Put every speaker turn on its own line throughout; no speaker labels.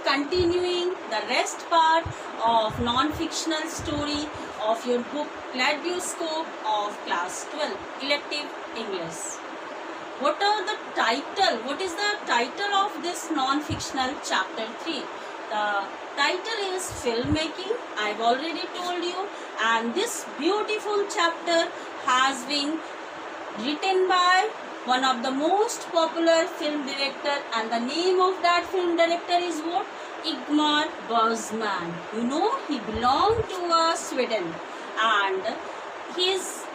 continuing the rest part of non-fictional story of your book Kaleidoscope of Class 12 Elective English. What is the title of this non-fictional chapter 3? The title is Filmmaking. I've already told you, and this beautiful chapter has been written by one of the most popular film director, and the name of that film director is what? Ingmar Bergman. You know, he belonged to Sweden, and his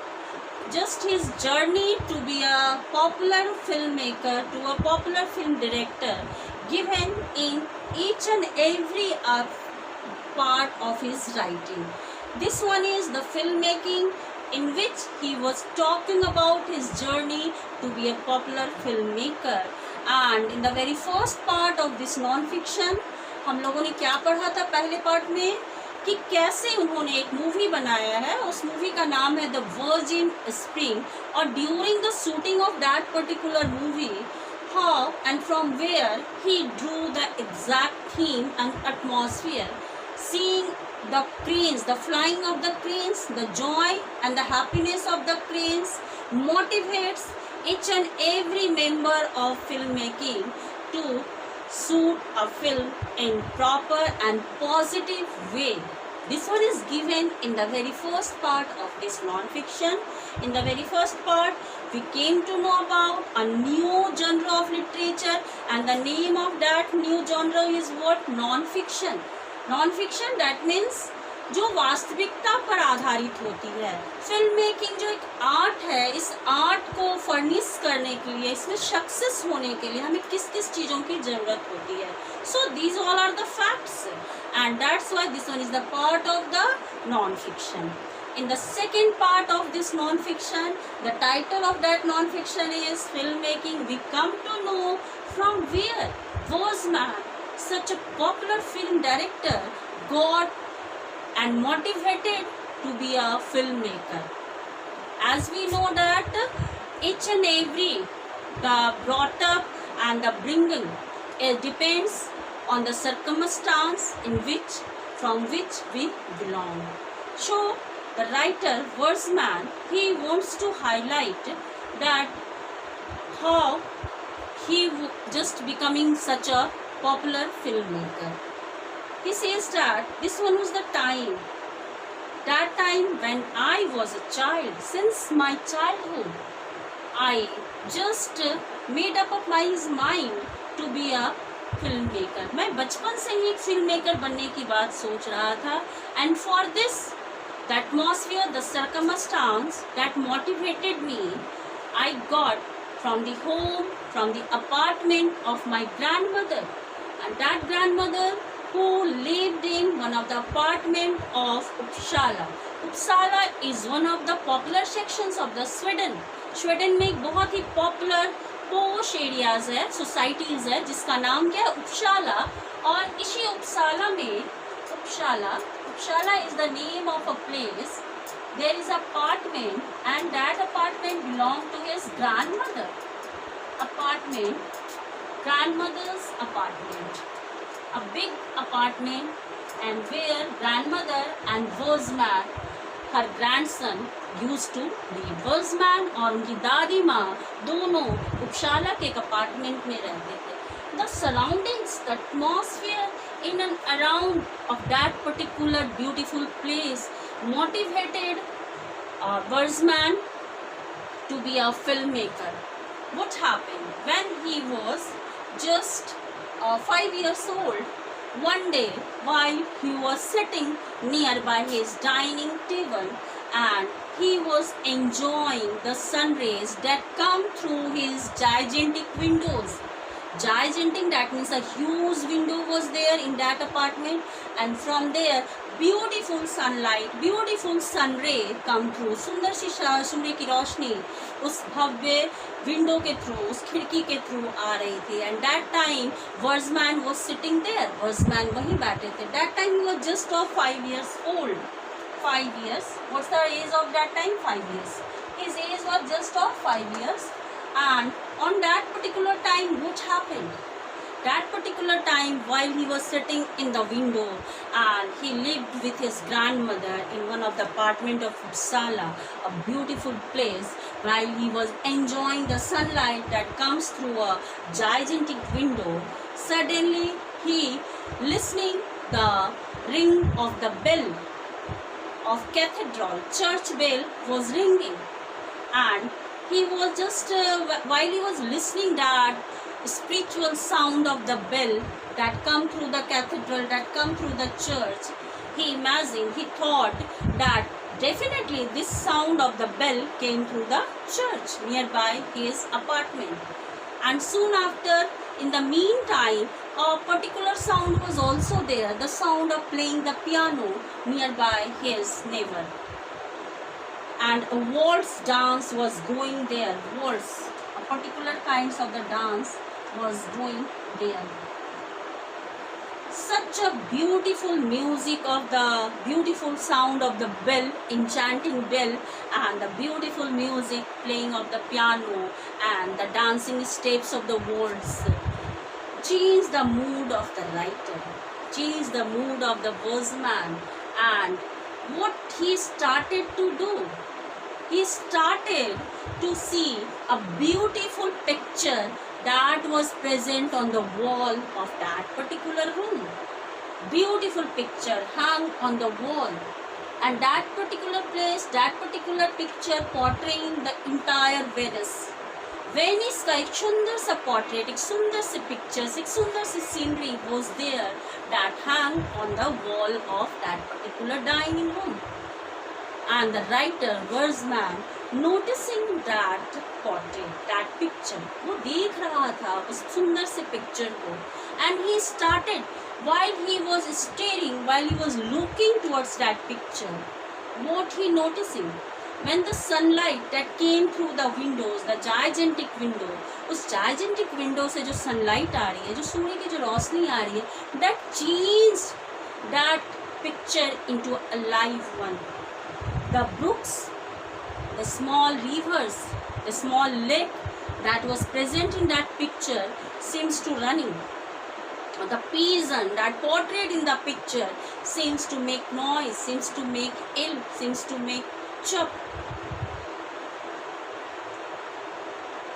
journey to be a popular filmmaker, to a popular film director, given in each and every part of his writing. This one is the filmmaking, in which he was talking about his journey to be a popular filmmaker. And in the very first part of this non-fiction, हम लोगों ने क्या पढ़ा था पहले part में, कि कैसे उन्होंने एक मूवी बनाया है. उस मूवी का नाम है द वर्जिन स्प्रिंग, और during the shooting of that particular movie, how and from where he drew the exact theme and atmosphere, seeing the cranes, the flying of the cranes, the joy and the happiness of the cranes motivates each and every member of filmmaking to shoot a film in proper and positive way. This one is given in the very first part of this non-fiction. In the very first part, we came to know about a new genre of literature, and the name of that new genre is what? Non-fiction. Non-fiction, that means जो वास्तविकता पर आधारित होती है. Film making जो एक art है, इस आर्ट को फर्निश करने के लिए, इसमें सक्सेस होने के लिए हमें किस किस चीज़ों की ज़रूरत होती है. So these all are the facts, and that's why this one is the part of the non-fiction. In the second part of this non-fiction, the title of that non-fiction is Filmmaking. We come to know from where Bergman, such a popular film director, got and motivated to be a filmmaker. As we know that each and every the brought up and the bringing, it depends on the circumstance in which, from which we belong. So the writer Bergman, he wants to highlight that how he just becoming such a popular filmmaker. He says that this one was the time, that time when I was a child. Since my childhood, I just made up of my mind to be a filmmaker. मैं बचपन से ही एक filmmaker बनने की बात सोच रहा था. And for this, the atmosphere, the circumstance that motivated me, I got from the home, from the apartment of my grandmother. And that grandmother who lived in one of the apartment of Uppsala. Uppsala is one of the popular sections of the Sweden. Sweden में एक बहुत ही popular posh areas है, societies है, जिसका नाम क्या है? Uppsala. और इसी Uppsala में, Uppsala is the name of a place. There is apartment, and that apartment belonged to his grandmother. Grandmother's apartment. A big apartment, and where grandmother and Bergman, her grandson, used to live. Bergman और उनकी दादी माँ दोनों उपशाला के एक apartment में रहते थे. The surroundings, the atmosphere in and around of that particular beautiful place motivated Bergman to be a filmmaker. What happened when he was just 5 years old? One day, while he was sitting nearby his dining table, and he was enjoying the sun rays that come through his gigantic windows. Gigantic, that means a huge window was there in that apartment, and from there beautiful sunlight, beautiful sun ray come through. सुंदर सी सूर्य की रोशनी उस भव्य window के through, उस खिड़की के through आ रही थी. And that time Bergman was sitting there. Bergman वहीं बैठे थे. That time he was just of 5 years old. 5 years. What's the age of that time? 5 years. His age was just of 5 years. And on that particular time, what happened? That particular time, while he was sitting in the window, and he lived with his grandmother in one of the apartment of Uppsala, a beautiful place, while he was enjoying the sunlight that comes through a gigantic window, suddenly he listening the ring of the bell of cathedral, church bell was ringing, and he was just while he was listening that spiritual sound of the bell that come through the cathedral, that come through the church, he thought that definitely this sound of the bell came through the church nearby his apartment. And soon after, in the meantime, a particular sound was also there, the sound of playing the piano nearby his neighbor. And a waltz dance was going there. Waltz, a particular kinds of the dance was going there. Such a beautiful music of the beautiful sound of the bell, enchanting bell, and the beautiful music playing of the piano and the dancing steps of the waltz changed the mood of the writer, changed the mood of the verseman. And what he started to do, he started to see a beautiful picture that was present on the wall of that particular room. Beautiful picture hung on the wall, and that particular place, that particular picture portraying the entire Venice. Venice का एक सुंदर सा portrait, एक सुंदर सी pictures, एक सुंदर सी scenery was there that hung on the wall of that particular dining room. And the writer, Versman, noticing that portrait, that picture, वो देख रहा था उस सुंदर से पिक्चर को, and he started, while he was staring, while he was looking towards that picture, what he noticing? When the sunlight that came through the windows, the gigantic window, उस gigantic window से जो sunlight आ रही है, जो सूर्य की जो रोशनी आ रही है, that changed that picture into a live one. The brooks, the small rivers, the small lake that was present in that picture seems to running. The pigeon that portrayed in the picture seems to make noise, seems to make ill, seems to make chirp.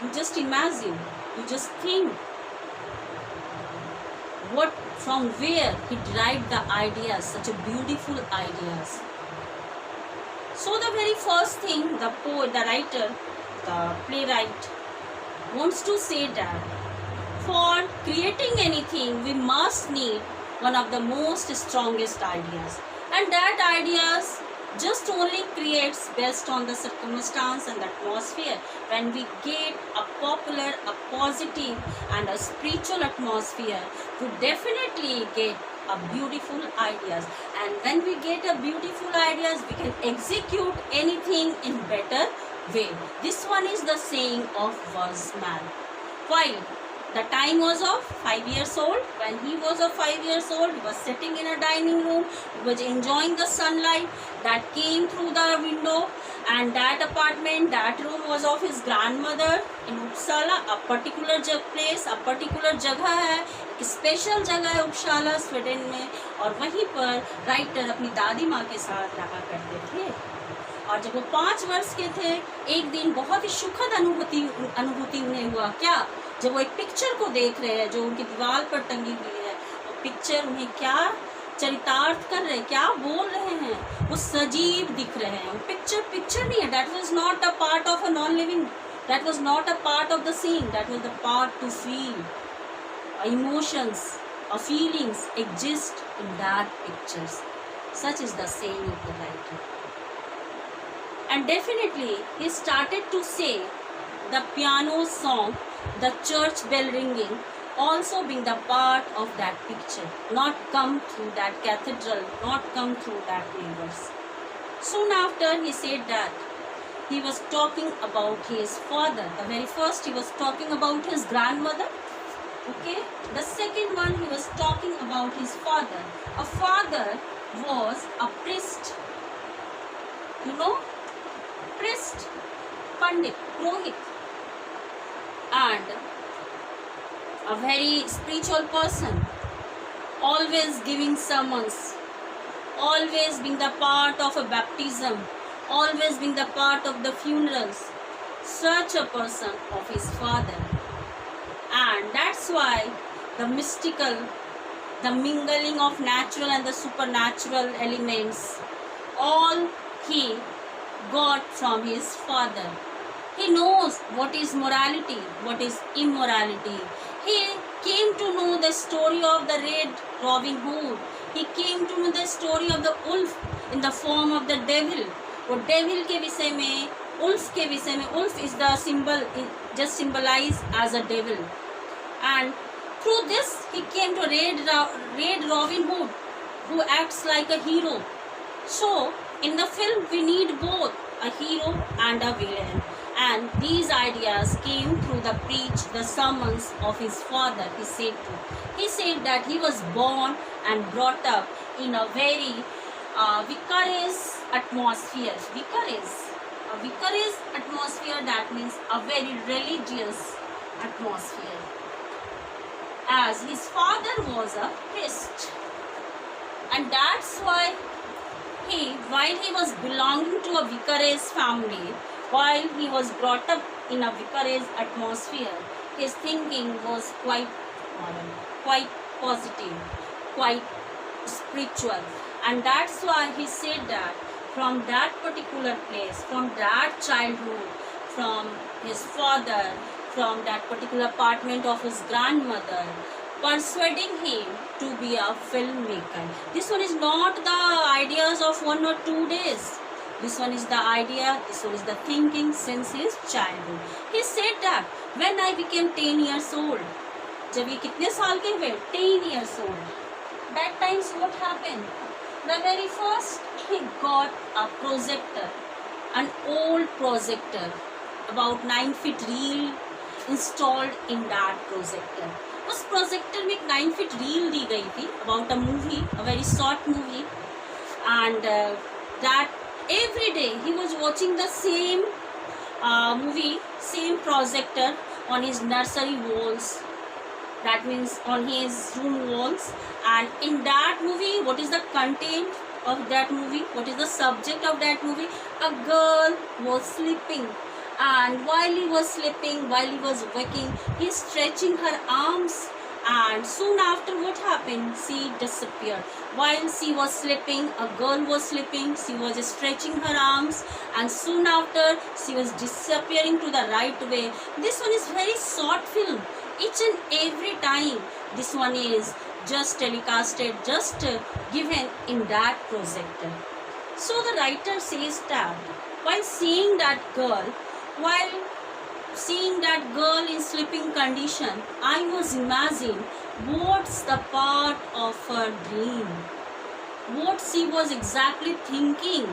You just imagine, you just think what, from where he derived the ideas, such a beautiful ideas. So the very first thing the poet, the writer, the playwright wants to say that for creating anything we must need one of the most strongest ideas, and that ideas just only creates based on the circumstance and the atmosphere. When we get a popular, a positive and a spiritual atmosphere, we definitely get a beautiful ideas, and when we get a beautiful ideas, we can execute anything in better way. This one is the saying of Versman. While the time was of 5 years old, when he was of 5 years old, he was sitting in a dining room, he was enjoying the sunlight that came through the window, and that apartment, that room was of his grandmother in Uppsala, a particular place, a particular जगह है, एक special जगह है Uppsala Sweden में, और वहीं पर writer अपनी दादी माँ के साथ रहा करते थे. और जब वो 5 वर्ष के थे, एक दिन बहुत ही सुखद अनुभूति उन्हें हुआ. क्या? जब वो एक पिक्चर को देख रहे हैं जो उनकी दीवार पर टंगी हुई है, वो पिक्चर उन्हें क्या चरितार्थ कर रहे हैं, क्या बोल रहे हैं, वो सजीव दिख रहे हैं. वो पिक्चर नहीं है, that was not a part of a non living, that was not a part of the scene, that was the part to feel. Emotions और feelings exist in that pictures. Such is the saying of the writer. And definitely he started to say the piano song, the church bell ringing, also being the part of that picture, not come through that cathedral, not come through that rivers. Soon after he said that he was talking about his father. The very first he was talking about his grandmother. Okay. The second one he was talking about his father. A father was a priest. You know, priest, pandit, purohit. And a very spiritual person, always giving sermons, always being the part of a baptism, always being the part of the funerals. Such a person of his father. And that's why the mystical, the mingling of natural and the supernatural elements, all he got from his father. He knows what is morality, what is immorality. He came to know the story of the Red Robin Hood. He came to know the story of the wolf in the form of the devil. और devil के विषय में, wolf के विषय में, wolf is the symbol, just symbolized as a devil. And through this, he came to Red Robin Hood, who acts like a hero. So, in the film, we need both a hero and a villain. And these ideas came through the the sermons of his father. He said that he was born and brought up in a very vicarious atmosphere. A vicarious atmosphere, that means a very religious atmosphere. As his father was a priest, and that's why while he was belonging to a vicarious family, while he was brought up in a vicarious atmosphere, his thinking was quite modern, quite positive, quite spiritual. And that's why he said that from that particular place, from that childhood, from his father, from that particular apartment of his grandmother, persuading him to be a filmmaker. This one is not the ideas of 1 or 2 days. This one is the idea, this one is the thinking since his childhood. He said that when I became 10 years old, जब ये कितने साल के हुए? 10 years old. That times what happened? The very first he got a projector, an old projector, about 9 feet reel installed in that projector. उस projector में एक 9 feet reel दी गई थी about a movie, a very short movie, and that every day he was watching the same movie, same projector on his nursery walls. That means on his room walls. And in that movie, what is the content of that movie? What is the subject of that movie? A girl was sleeping. And while he was sleeping, while he was waking, he is stretching her arms, and soon after what happened? She disappeared. While she was sleeping, a girl was sleeping, she was stretching her arms, and soon after she was disappearing to the right way. This one is very short film. Each and every time this one is just telecasted, just given in that projector. So the writer says that while seeing that girl in sleeping condition, I was imagining what's the part of her dream, what she was exactly thinking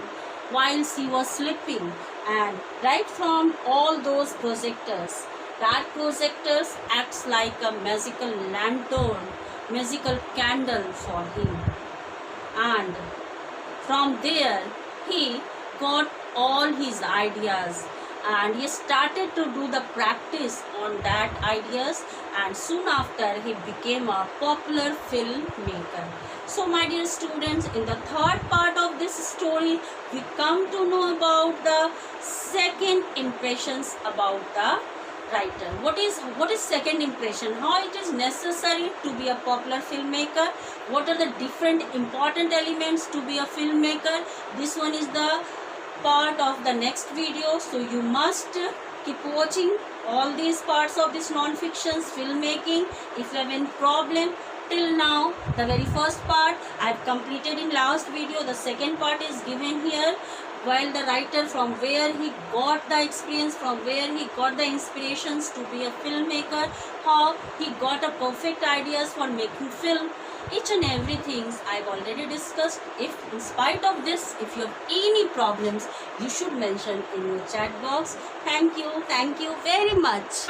while she was sleeping. And right from all those projectors, that projectors acts like a magical lantern, magical candle for him. And from there he got all his ideas, and he started to do the practice on that ideas, and soon after he became a popular filmmaker. So my dear students, in the third part of this story, we come to know about the second impressions about the writer. What is second impression? How it is necessary to be a popular filmmaker? What are the different important elements to be a filmmaker? This one is the part of the next video, so you must keep watching all these parts of this non-fictions filmmaking. If you have any problem till now, the very first part I have completed in last video. The second part is given here, while the writer from where he got the experience, from where he got the inspirations to be a filmmaker, how he got a perfect ideas for making film. Each and everything I've already discussed. If in spite of this, if you have any problems, you should mention in your chat box. Thank you very much.